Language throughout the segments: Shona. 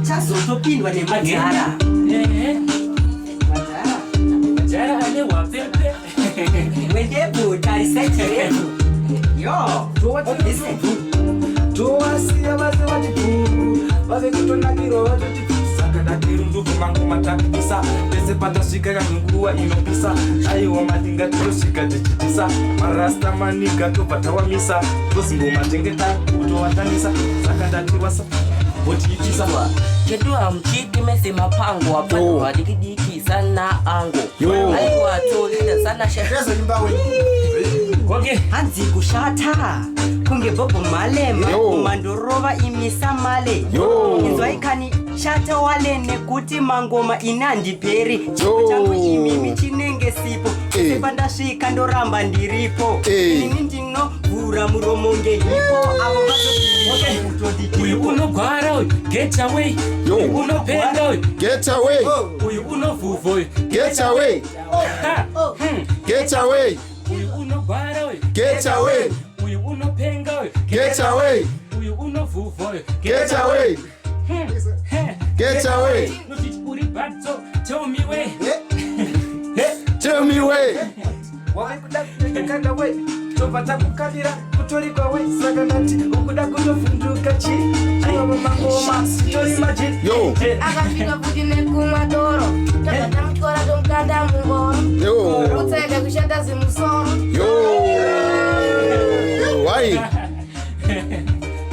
chazotopindwa nemajara majara ane wapepe wendebuta riseteretu yo towasiya vase vatipu vave kutonakiro vatoti sakadakiru ndukumangu matakisa pese patasvika kanunguruwa inopisa aiwa madinga torosvika tichitisa marasta maniga tobva tawamisa tozingomatengeta kutowatanisa sakadakiwasa votiitisa kedu amchiti mese mapango apano wadikidiki sana ango aiwa tolida sana sherezo nyumbawe okay hanzi kushata kunge bobo male mandorova imisa male inzwa ikani shata wale nekuti mangoma inandiperi chipo changu imimi chinenge sipo sepanda svika ndoramba ndiripo ini ndinovhura muromo ngehipo avo vatodii uyu unogwara uyu get away uyu unopenda uyu Get away. uyu unovhuvha uyu Get away. Get away. uyu unogwara uyu Get away. uyu unopenga uyu Get away. uyu unovhuvha uyu Get away. Get away. uri bad so tell me way Tell me way. wavaikuda kutekakanda we tobva takukavira kutorikwa we saka ndati ukuda kutovhunduka chi aiwa mangoma tori majini Yo. akafika futi nekumadoro tabva tamutwara tomukanda mungoro Yo. utsaida kushanda zimusoro Yo. Why?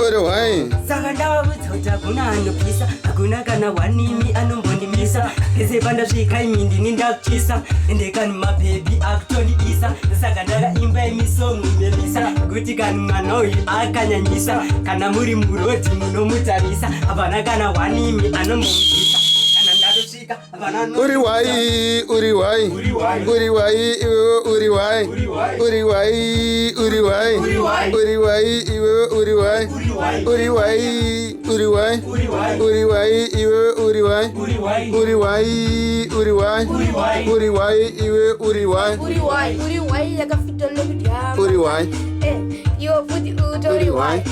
Why? saka ndavavudza kuti hakuna anopisa hakuna kana wanimi anombondimisa ese pandasvika imi ndini ndakuchisa ende kani mabhebhi akutoniisa saka ndakaimba imisongo memisa kuti kani mwana uyu akanyanyisa kana muri murodhi munomutarisa hapana kana wanimi anombomubvisa kana ndatosvika hapana Uri why? Uri why? Uri why? Uri why? Uri why? Uri why? Uri why? Uri why? Uri why? Uri why? Uri why? Uri why? Uri why? Uri why? Uri why? Uri why? uri wai yakafita nekudyama Uri why? iwo futi utori wai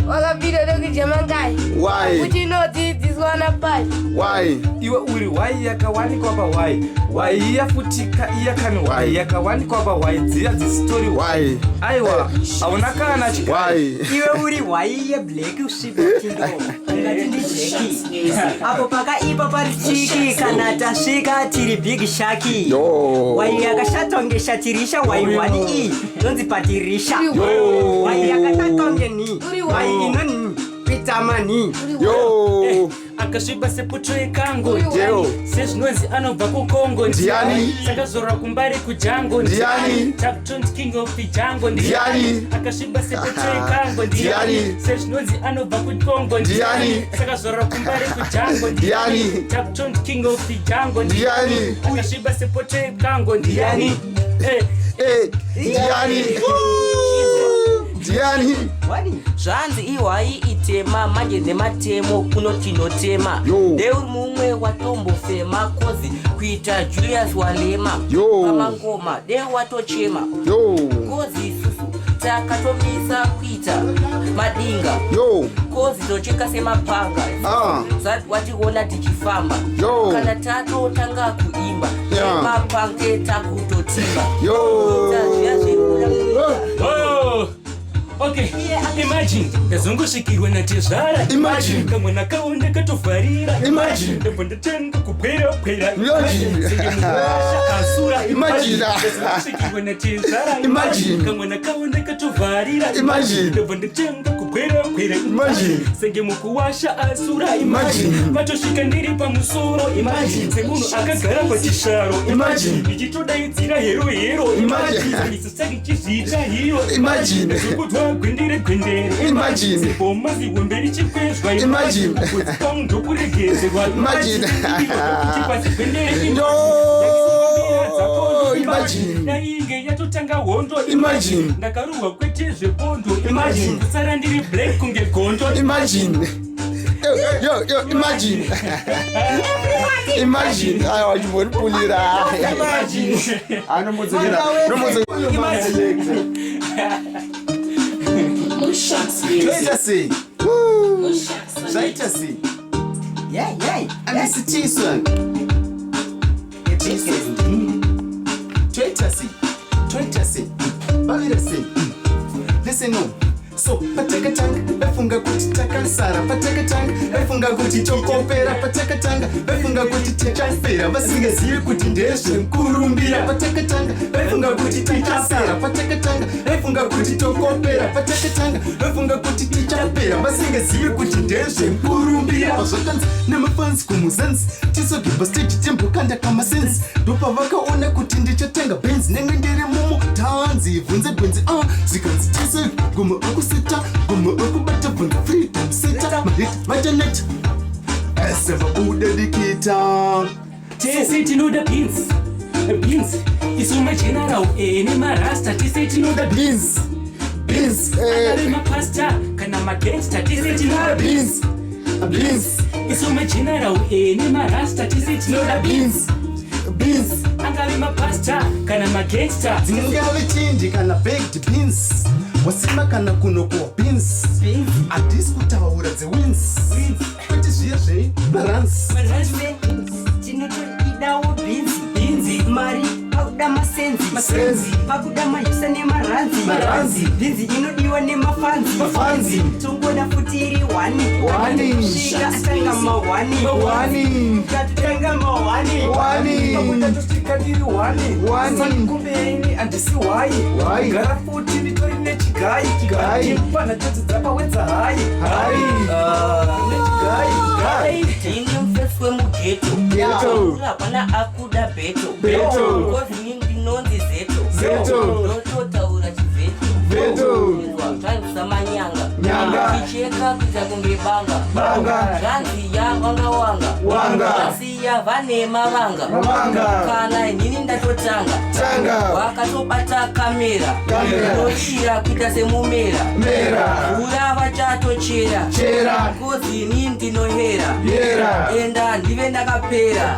wakapita nekujamangai Why? kuti inodzidziswa napai Why? iwe uri wai yakawanikwa pawai wai yafutika iya kani wai yakawanikwa pawai dziya dzisitori Why? aiwa hauna kana chika Why? iwe uri wai yebleki usvibotindo angati ndijeki apo pakaipa pari chiki kana tasvika tiri big shaki Yo. wai yakashatwa ngeshatirisha wai wani i inonzi patirisha Yo. wai yakatatwa ngeni Uri wai wai. inoni pitamani Yo. akasviba seputo yekango Yo. sezvinonzi anobva kukongo Ndiani? sakazorora kumbari kujango Ndiani? takutonzi king of the jango Ndiani? akasviba seputo yekango Ndiani? sezvinonzi anobva kukongo Ndiani? sakazorora kumbari kujango Ndiani? takutonzi king of the jango Ndiani? akasviba seputo yekango ndiani Ndiani? Ndiani? wani zvanzi iwai itema manje nematemo kunotinotema Yo. ndeuri mumwe watombofema kozi kuita julius walema Yo. pamangoma de watochema Yo. kozi isusu takatomisa kuita madinga Yo. kozi tocheka semapanga zati wationa tichifamba Yo. kana tatotanga kuimba Yeah. mapange takutotimba Yo. Oh. Okay, imagine ndazongosvikirwa natezvara Imagine. kamwana kaonde katovharira Imagine. ndabva ndatanga kupera Imagine. asura Imagine. ndazongosvikirwa natezvara Imagine. kamwana kaonde katovharira Imagine. ndabva ndatanga kupera Imagine. senge mukuwasha asura Imagine. vatosvika ndiri pamusoro Imagine. semunhu akagara pachisharo Imagine. ndichitodaidzira hero Imagine. isosaki chizviita hiro Imagine. zvokudwa gwendere Imagine. boma zihombe richikwezwa Imagine. kwangu ndokuregedzerwa Imagine. kuti gwendere No. Imagine. dainge yatotanga hondo Imagine. ndakaruhwa kwete zvepondo Imagine. kusara ndiri black kunge gondo Imagine. Yo, imagine. Imagine. Ayo wachibori pulira. Anomudzekera. Imagine. Toita sei? Zvaita sei? Handisi chiswa. Toita sei? Vavira sei? Listen on. So patakatanga vafunga kuti takasara, patakatanga vafunga kuti tokopera, patakatanga vafunga kuti tichafera, vasingazivi kuti ndezvenkurumbira, patakatanga vafunga kuti tichasara, patakatanga vafunga kuti tokopera, patakatanga vafunga kuti tichapera, vasingazivi kuti ndezvenkurumbira. Zvakanzi nemafansi kumuzanzi tisogimba stage tembokanda kamasensi, ndopa vakaona kuti ndichatenga benzi nenge ndiri mumo tanzi bvunze gwenzi zikanzi tise goma akuseta goma akubata bvunze freedom seta mahit majaneta aseva udedikita tese tinoda beans isuma general nemarasta tese tinoda Beans. ari mapasta kana magangsta tese tinoda Beans. isuma general nemarasta tese tinoda Beans. angari mapasta kana magangsta dzingave chindi kana baked beans wasima kana kunokowa beans hadisi kutaura dzewins kuti zviye zveibalance tinotoidawo bhinzi mari pakuda masenzi pakuda mahisa nemaranzi bhinzi inodiwa nemafanzi tongoda futi iri wani svika atanga mawani katutanga mawani pakuda tosvika ndiri wani sakumbeni handisi hwai gara futi nditori nechigai chipana chose dzapawedza hai nechigai tine mufesi wemugeto hapana akuda beto kozi ndinonzi zeto ndototaura chiveto zvaikusamanyanga icheka kuita kunge banga zvanzi yavangawanga vasiya vanema vanga kana inini ndatotanga wakatobata kamera nochira kuita semumera vura vachatochera kozi inini ndinohera enda ndive ndakapera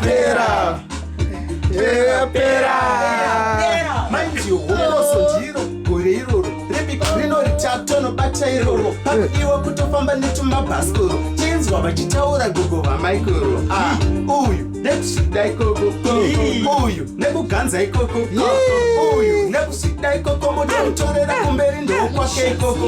manji homoso ndiro gore iroro rebiko rinoritatono iroro pakudiwa kutofamba netumabhasikoro chinzwa vachitaura gogo vamaikoro uyu nekusvida ikoko uyu nekuganza ikoko uyu nekusvida ikoko motomutorera kumberi ndokwake ikoko